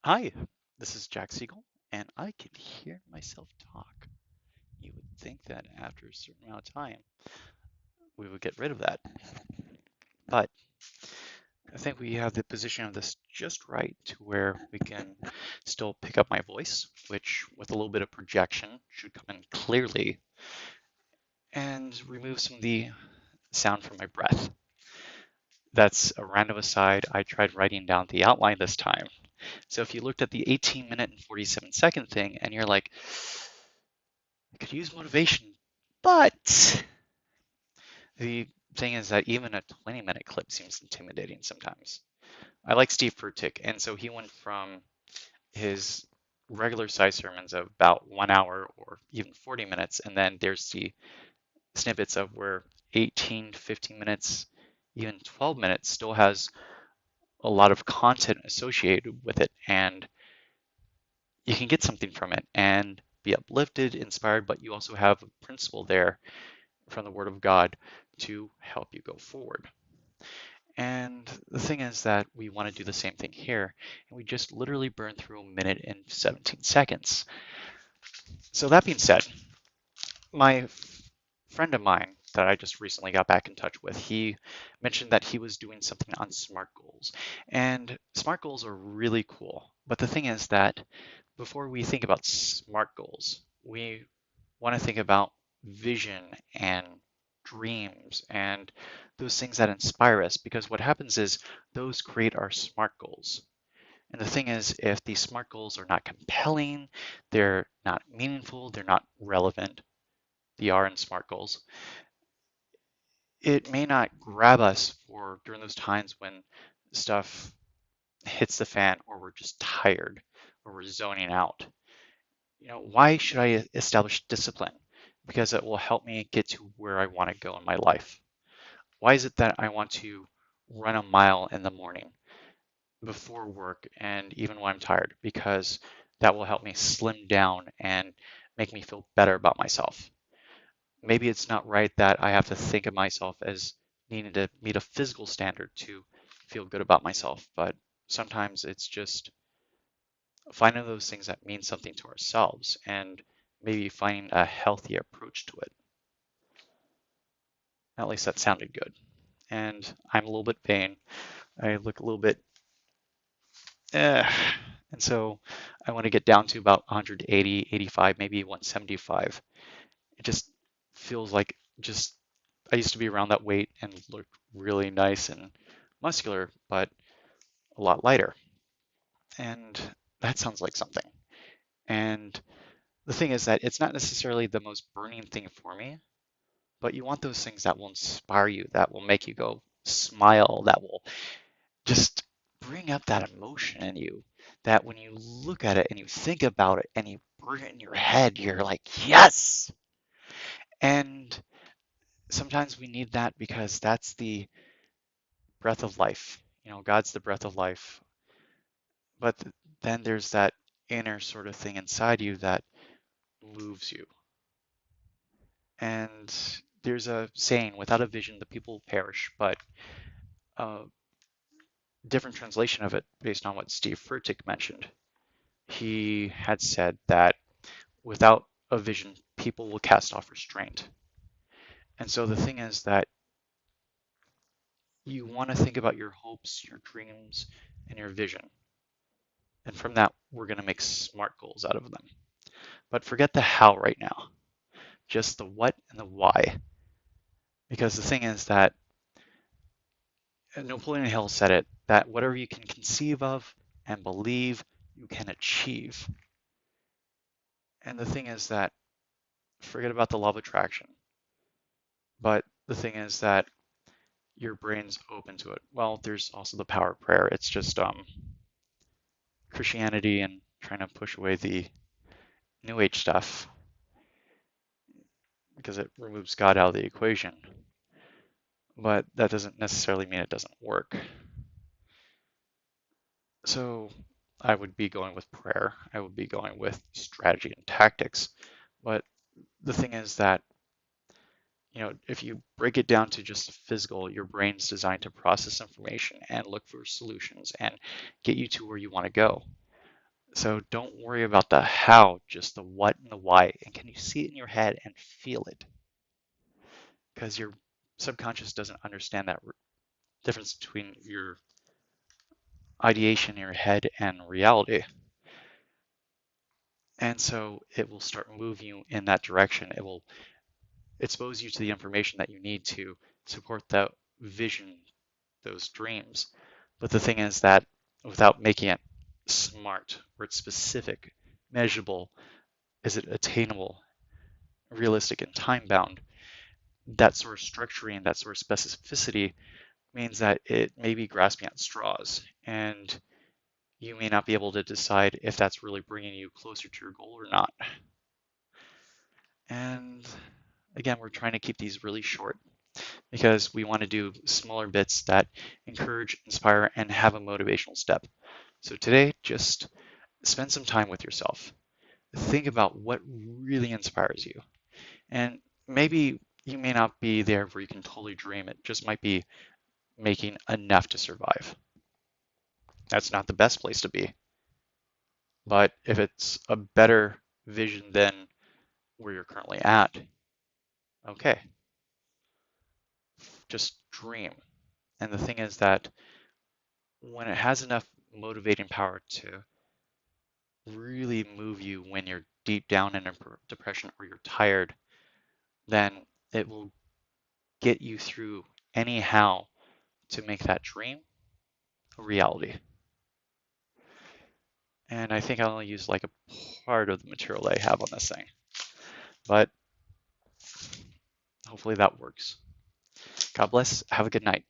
Hi, this is Jack Siegel, and I can hear myself talk. You would think that after a certain amount of time, we would get rid of that. But I think we have the position of this just right to where we can still pick up my voice, which with a little bit of projection should come in clearly, and remove some of the sound from my breath. That's a random aside. I tried writing down the outline this time. So if you looked at the 18-minute and 47-second thing and you're like, I could use motivation, but the thing is that even a 20-minute clip seems intimidating sometimes. I like Steve Furtick, and so he went from his regular size sermons of about 1 hour or even 40 minutes, and then there's the snippets of where 18, 15 minutes, even 12 minutes still has a lot of content associated with it, and you can get something from it and be uplifted, inspired, but you also have a principle there from the Word of God to help you go forward. And the thing is that we want to do the same thing here, and we just literally burn through a minute and 17 seconds. So that being said, my friend of mine that I just recently got back in touch with, he mentioned that he was doing something on SMART goals. And SMART goals are really cool. But the thing is that before we think about SMART goals, we want to think about vision and dreams and those things that inspire us, because what happens is those create our SMART goals. And the thing is, if these SMART goals are not compelling, they're not meaningful, they're not relevant, the R in SMART goals, it may not grab us for during those times when stuff hits the fan or we're just tired or we're zoning out. Why should I establish discipline? Because it will help me get to where I want to go in my life. Why is it that I want to run a mile in the morning before work and even when I'm tired? Because that will help me slim down and make me feel better about myself. Maybe it's not right that I have to think of myself as needing to meet a physical standard to feel good about myself, but sometimes it's just finding those things that mean something to ourselves and maybe finding a healthy approach to it. At least that sounded good. And I'm a little bit vain. I look a little bit, eh. And so I want to get down to about 180, 85, maybe 175. It just feels like just I used to be around that weight and looked really nice and muscular, but a lot lighter. And that sounds like something. And the thing is that it's not necessarily the most burning thing for me, but you want those things that will inspire you, that will make you go smile, that will just bring up that emotion in you, that when you look at it and you think about it and you bring it in your head, you're like, yes. And sometimes we need that because that's the breath of life. God's the breath of life. But then there's that inner sort of thing inside you that moves you. And there's a saying, without a vision, the people perish, but a different translation of it based on what Steve Furtick mentioned. He had said that without a vision, people will cast off restraint. And so the thing is that you want to think about your hopes, your dreams, and your vision. And from that, we're going to make SMART goals out of them. But forget the how right now, just the what and the why. Because the thing is that Napoleon Hill said it, that whatever you can conceive of and believe, you can achieve. And the thing is that forget about the law of attraction. But the thing is that your brain's open to it. Well, there's also the power of prayer. It's just Christianity and trying to push away the New Age stuff because it removes God out of the equation. But that doesn't necessarily mean it doesn't work. So I would be going with prayer. I would be going with strategy and tactics. But the thing is that, if you break it down to just the physical, your brain's designed to process information and look for solutions and get you to where you want to go. So don't worry about the how, just the what and the why. And can you see it in your head and feel it? Because your subconscious doesn't understand that difference between your ideation in your head and reality. And so it will start moving you in that direction. It will expose you to the information that you need to support that vision, those dreams. But the thing is that without making it smart, where it's specific, measurable, is it attainable, realistic, and time bound, that sort of structuring, that sort of specificity means that it may be grasping at straws, and you may not be able to decide if that's really bringing you closer to your goal or not. And again, we're trying to keep these really short because we want to do smaller bits that encourage, inspire, and have a motivational step. So today, just spend some time with yourself. Think about what really inspires you. And maybe you may not be there where you can totally dream. It just might be making enough to survive. That's not the best place to be. But if it's a better vision than where you're currently at, okay, just dream. And the thing is that when it has enough motivating power to really move you when you're deep down in a depression or you're tired, then it will get you through anyhow to make that dream a reality. And I think I only used like a part of the material that I have on this thing, but hopefully that works. God bless. Have a good night.